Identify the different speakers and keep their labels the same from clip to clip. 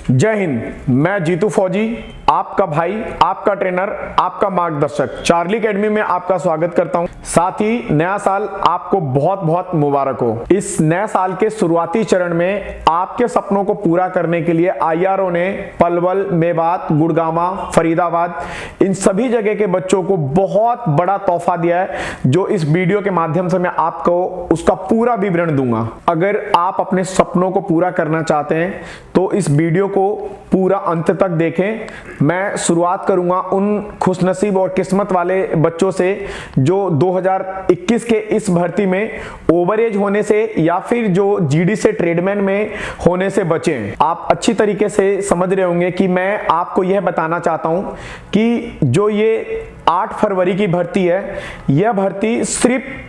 Speaker 1: जय हिंद। मैं जीतू फौजी, आपका भाई, आपका ट्रेनर, आपका मार्गदर्शक चार्ली एकेडमी में आपका स्वागत करता हूं। साथ ही नया साल आपको बहुत बहुत मुबारक हो। इस नए साल के शुरुआती चरण में आपके सपनों को पूरा करने के लिए आईआरओ ने पलवल, मेवात, गुड़गामा, फरीदाबाद इन सभी जगह के बच्चों को बहुत बड़ा तोहफा दिया है, जो इस वीडियो के माध्यम से मैं आपको उसका पूरा विवरण दूंगा। अगर आप अपने सपनों को पूरा करना चाहते हैं तो इस वीडियो को पूरा अंत तक देखें। मैं शुरुआत करूंगा उन खुशनसीब और किस्मत वाले बच्चों से जो 2021 के इस भर्ती में ओवरेज होने से या फिर जो जीडी से ट्रेडमैन में होने से बचें। आप अच्छी तरीके से समझ रहे होंगे कि मैं आपको यह बताना चाहता हूं कि जो ये 8 फरवरी की भर्ती है, यह भर्ती सिर्फ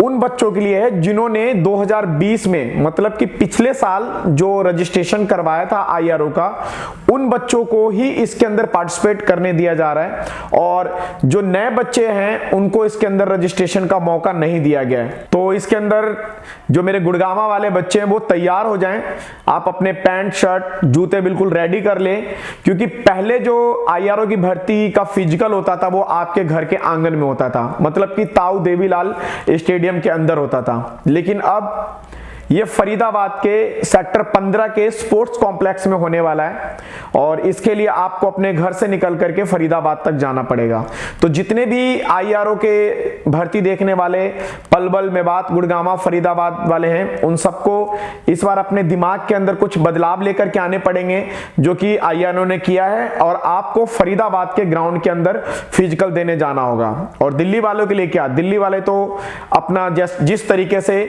Speaker 1: उन बच्चों के लिए है जिन्होंने 2020 में, मतलब कि पिछले साल जो रजिस्ट्रेशन करवाया था आईआरओ का, उन बच्चों को ही इसके अंदर पार्टिसिपेट करने दिया जा रहा है और जो नए बच्चे हैं उनको इसके अंदर रजिस्ट्रेशन का मौका नहीं दिया गया है। तो इसके अंदर जो मेरे गुड़गामा वाले बच्चे हैं वो तैयार हो जाएं। आप अपने पैंट, शर्ट, जूते बिल्कुल रेडी कर लें, क्योंकि पहले जो आईआरओ की भर्ती का फिजिकल होता था वो आपके घर के आंगन में होता था, मतलब कि ताऊ देवीलाल स्टेडियम के अंदर होता था। लेकिन अब ये फरीदाबाद के सेक्टर 15 के स्पोर्ट्स कॉम्प्लेक्स में होने वाला है और इसके लिए आपको अपने घर से निकल करके फरीदाबाद तक जाना पड़ेगा। तो जितने भी आईआरओ के भर्ती देखने वाले पलवल, मेवात, गुड़गामा, फरीदाबाद वाले हैं, उन सबको इस बार अपने दिमाग के अंदर कुछ बदलाव लेकर के आने पड़ेंगे, जो कि आईआरओ ने किया है, और आपको फरीदाबाद के ग्राउंड के अंदर फिजिकल देने जाना होगा। और दिल्ली वालों के लिए क्या, दिल्ली वाले तो अपना जिस तरीके से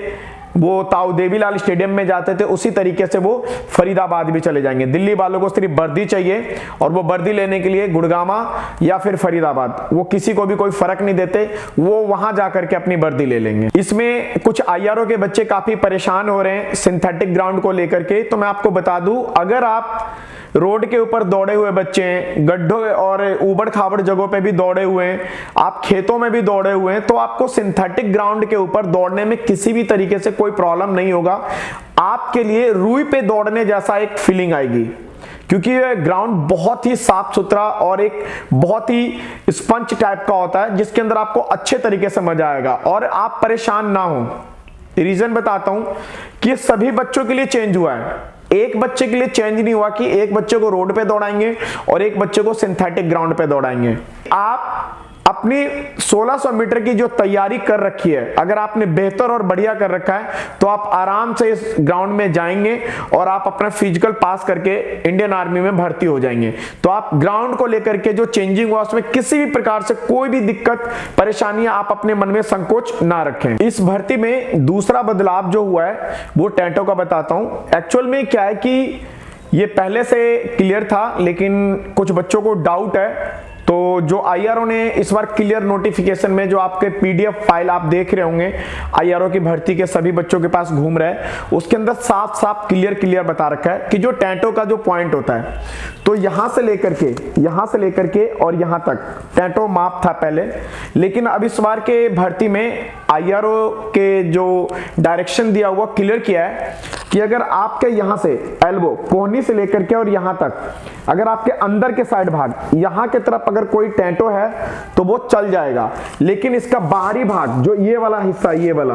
Speaker 1: वो ताऊ देवीलाल स्टेडियम में जाते थे उसी तरीके से वो फरीदाबाद भी चले जाएंगे। दिल्ली वालों को सिर्फ वर्दी चाहिए और वो वर्दी लेने के लिए गुड़गामा या फिर फरीदाबाद, वो किसी को भी कोई फर्क नहीं देते, वो वहां जाकर के अपनी वर्दी ले लेंगे। इसमें कुछ आईआरओ के बच्चे काफी परेशान हो रहे हैं सिंथेटिक ग्राउंड को लेकर के। तो मैं आपको बता दूं, अगर आप रोड के ऊपर दौड़े हुए बच्चे हैं, गड्ढों और ऊबड़ खाबड़ जगहों पे भी दौड़े हुए हैं, आप खेतों में भी दौड़े हुए हैं, तो आपको सिंथेटिक ग्राउंड के ऊपर दौड़ने में किसी भी तरीके से कोई प्रॉब्लम नहीं होगा। आपके लिए रुई पे दौड़ने जैसा एक फीलिंग आएगी, क्योंकि यह ग्राउंड बहुत ही साफ सुथरा और एक बहुत ही स्पंज टाइप का होता है, जिसके अंदर आपको अच्छे तरीके से मजा आएगा और आप परेशान ना हो। रीजन बताता हूं कि सभी बच्चों के लिए चेंज हुआ है। एक बच्चे के लिए चेंज नहीं हुआ कि एक बच्चे को रोड पे दौड़ाएंगे और एक बच्चे को सिंथेटिक ग्राउंड पे दौड़ाएंगे। आप अपनी 1600 मीटर की जो तैयारी कर रखी है, अगर आपने बेहतर और बढ़िया कर रखा है, तो आप आराम से इस ग्राउंड में जाएंगे और आप अपना फिजिकल पास करके इंडियन आर्मी में भर्ती हो जाएंगे। तो आप ग्राउंड को लेकर के जो चेंजिंग हुआ उसमें किसी भी प्रकार से कोई भी दिक्कत, परेशानी आप अपने मन में संकोच ना रखें। इस भर्ती में दूसरा बदलाव जो हुआ है वो टैटो का बताता हूं। एक्चुअल में क्या है कि ये पहले से क्लियर था, लेकिन कुछ बच्चों को डाउट है। तो जो आईआरओ ने इस बार क्लियर नोटिफिकेशन में, जो आपके पीडीएफ फाइल आप देख रहे होंगे आईआरओ की भर्ती के सभी बच्चों के पास घूम रहा है, उसके अंदर साफ साफ क्लियर बता रखा है कि जो टैटो का जो पॉइंट होता है, तो यहां से लेकर के और यहां तक टैटो माप था पहले, लेकिन अब इस बार के भर्ती में आईआरओ के जो डायरेक्शन दिया हुआ क्लियर किया है कि अगर आपके यहां से एल्बो, कोहनी से लेकर के और यहां तक, अगर आपके अंदर के साइड भाग यहां की तरफ अगर कोई टैटो है तो वो चल जाएगा, लेकिन इसका बाहरी भाग जो ये वाला हिस्सा, ये वाला,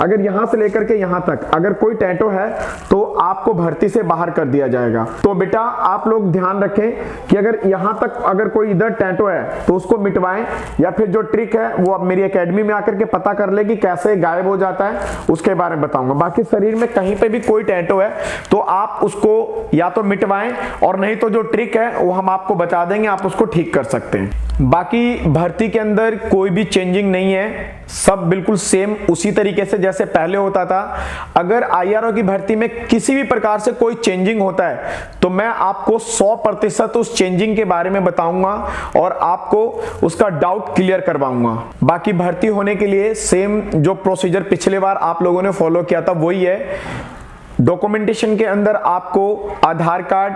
Speaker 1: अगर यहां से लेकर के यहां तक अगर कोई टैटो है तो आपको भर्ती से बाहर कर दिया जाएगा। तो बेटा आप लोग ध्यान रखें कि अगर यहां तक अगर कोई इधर टैटो है तो उसको मिटवाएं, या फिर जो ट्रिक है वो अब मेरी एकेडमी में आकर के पता कर ले कि कैसे गायब हो जाता है, उसके बारे में बताऊंगा। बाकी शरीर में कहीं पे भी कोई टैटो है तो आप उसको या तो मिटवाएं, और नहीं तो जो ट्रिक है वो हम आपको बता देंगे, आप उसको ठीक कर सकते हैं। बाकी भर्ती के अंदर कोई भी चेंजिंग नहीं है, सब बिल्कुल सेम उसी तरीके से जैसे पहले होता था। अगर आईआरओ की भर्ती में किसी भी प्रकार से कोई चेंजिंग होता है तो मैं आपको 100% उस चेंजिंग के बारे में बताऊंगा और आपको उसका डाउट क्लियर करवाऊंगा। बाकी भर्ती होने के लिए सेम जो प्रोसीजर पिछले बार आप लोगों ने फॉलो किया था वही है। डॉक्यूमेंटेशन के अंदर आपको आधार कार्ड,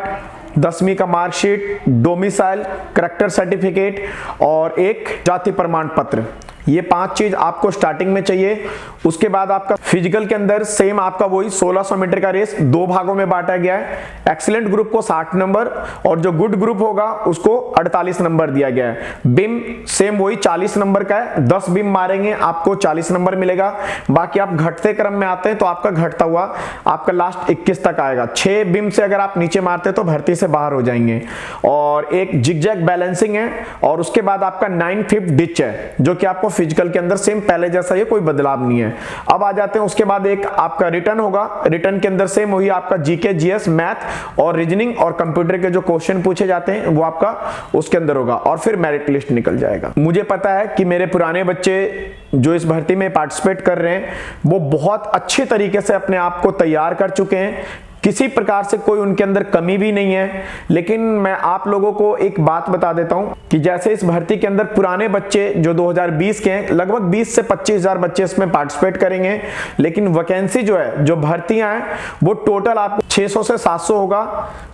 Speaker 1: 10वीं का मार्कशीट, डोमिसाइल, करैक्टर सर्टिफिकेट और एक जाति प्रमाण पत्र, ये 5 चीज आपको स्टार्टिंग में चाहिए। उसके बाद आपका फिजिकल के अंदर सेम आपका वही 1600 मीटर का रेस 2 भागों में बांटा गया है। एक्सीलेंट ग्रुप को 60 नंबर और जो गुड ग्रुप होगा उसको 48 नंबर दिया गया है। बिम सेम वही 40 नंबर का है, 10 बिम मारेंगे आपको 40 नंबर मिलेगा। बाकी आप घटते क्रम में आते हैं तो आपका घटता हुआ आपका लास्ट 21 तक आएगा। 6 बिम से अगर आप नीचे मारते तो भर्ती से बाहर हो जाएंगे। और एक जिगजैग बैलेंसिंग है और उसके बाद आपका 9 5 डिच है जो कि आपको फिजिकल के अंदर सेम पहले जैसा ही, कोई बदलाव नहीं है। अब आ जाते हैं उसके बाद एक आपका रिटर्न होगा। रिटर्न के अंदर सेम वही आपका जीके, जीएस, मैथ और रीजनिंग और कंप्यूटर के जो क्वेश्चन पूछे जाते हैं वो आपका उसके अंदर होगा और फिर मेरिट लिस्ट निकल जाएगा। मुझे पता है कि मेरे पुराने बच्चे जो इस भर्ती में पार्टिसिपेट कर रहे हैं वो बहुत अच्छे तरीके से अपने आप को तैयार कर चुके हैं, किसी प्रकार से कोई उनके अंदर कमी भी नहीं है। लेकिन मैं आप लोगों को एक बात बता देता हूं कि जैसे इस भर्ती के अंदर पुराने बच्चे जो 2020 के हैं, लगभग 20 से 25 हजार बच्चे इसमें पार्टिसिपेट करेंगे, लेकिन वैकेंसी जो है, जो भर्तियां हैं वो टोटल आपको 600 से 700 होगा।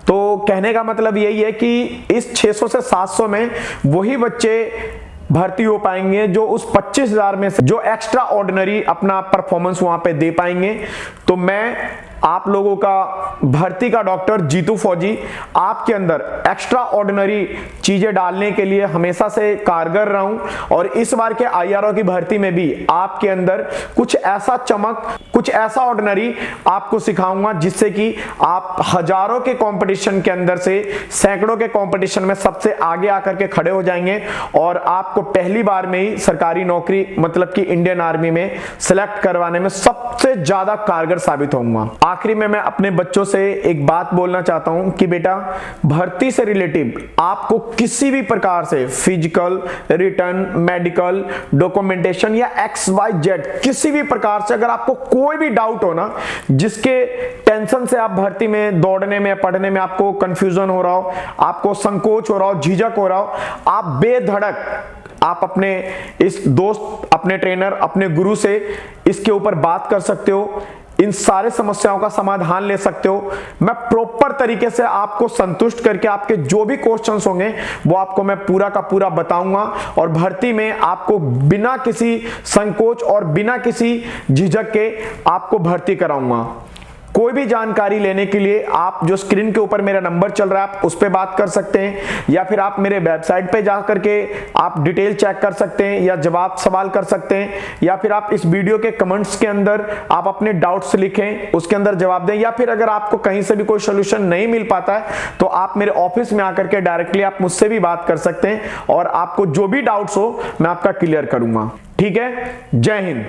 Speaker 1: तो कहने का मतलब यही है कि इस 600 से 700 में वही बच्चे भर्ती हो पाएंगे जो उस 25,000 में से जो एक्स्ट्रा ऑर्डिनरी अपना परफॉर्मेंस वहां पे दे पाएंगे। तो मैं आप लोगों का भर्ती का डॉक्टर जीतू फौजी आपके अंदर एक्स्ट्रा ऑर्डिनरी चीजें डालने के लिए हमेशा से कारगर रहा हूं और इस बार के आईआरओ की भर्ती में भी आपके अंदर कुछ ऐसा चमक, कुछ ऐसा ऑर्डिनरी आपको सिखाऊंगा जिससे कि आप हजारों के कंपटीशन के अंदर से सैकड़ों के कंपटीशन में सबसे आगे आकर के खड़े हो जाएंगे और आपको पहली बार में ही सरकारी नौकरी मतलब कि इंडियन आर्मी में सिलेक्ट करवाने में सबसे ज्यादा कारगर साबित होऊंगा। आखिरी में मैं अपने बच्चों से एक बात बोलना चाहता हूं कि बेटा भर्ती से रिलेटिव आपको किसी भी प्रकार से फिजिकल, रिटर्न, मेडिकल, डॉक्यूमेंटेशन या XYZ किसी भी प्रकार से अगर आपको कोई भी डाउट हो ना, जिसके टेंशन से आप भर्ती में दौड़ने में पढ़ने में आपको कंफ्यूजन हो रहा हो, आपको संकोच हो रहा हो, झिझक हो रहा हो, आप बेधड़क आप अपने इस दोस्त, अपने ट्रेनर, अपने गुरु से इसके ऊपर बात कर सकते हो, इन सारे समस्याओं का समाधान ले सकते हो। मैं प्रॉपर तरीके से आपको संतुष्ट करके आपके जो भी क्वेश्चंस होंगे वो आपको मैं पूरा का पूरा बताऊंगा और भर्ती में आपको बिना किसी संकोच और बिना किसी झिझक के आपको भर्ती कराऊंगा। कोई भी जानकारी लेने के लिए आप जो स्क्रीन के ऊपर मेरा नंबर चल रहा है आप उस पर बात कर सकते हैं या फिर आप मेरे वेबसाइट पे जा करके आप डिटेल चेक कर सकते हैं या जवाब सवाल कर सकते हैं या फिर आप इस वीडियो के कमेंट्स के अंदर आप अपने डाउट्स लिखें, उसके अंदर जवाब दें या फिर अगर आपको कहीं से भी कोई सोल्यूशन नहीं मिल पाता है तो आप मेरे ऑफिस में आकर के डायरेक्टली आप मुझसे भी बात कर सकते हैं और आपको जो भी डाउट्स हो मैं आपका क्लियर करूंगा। ठीक है, जय हिंद।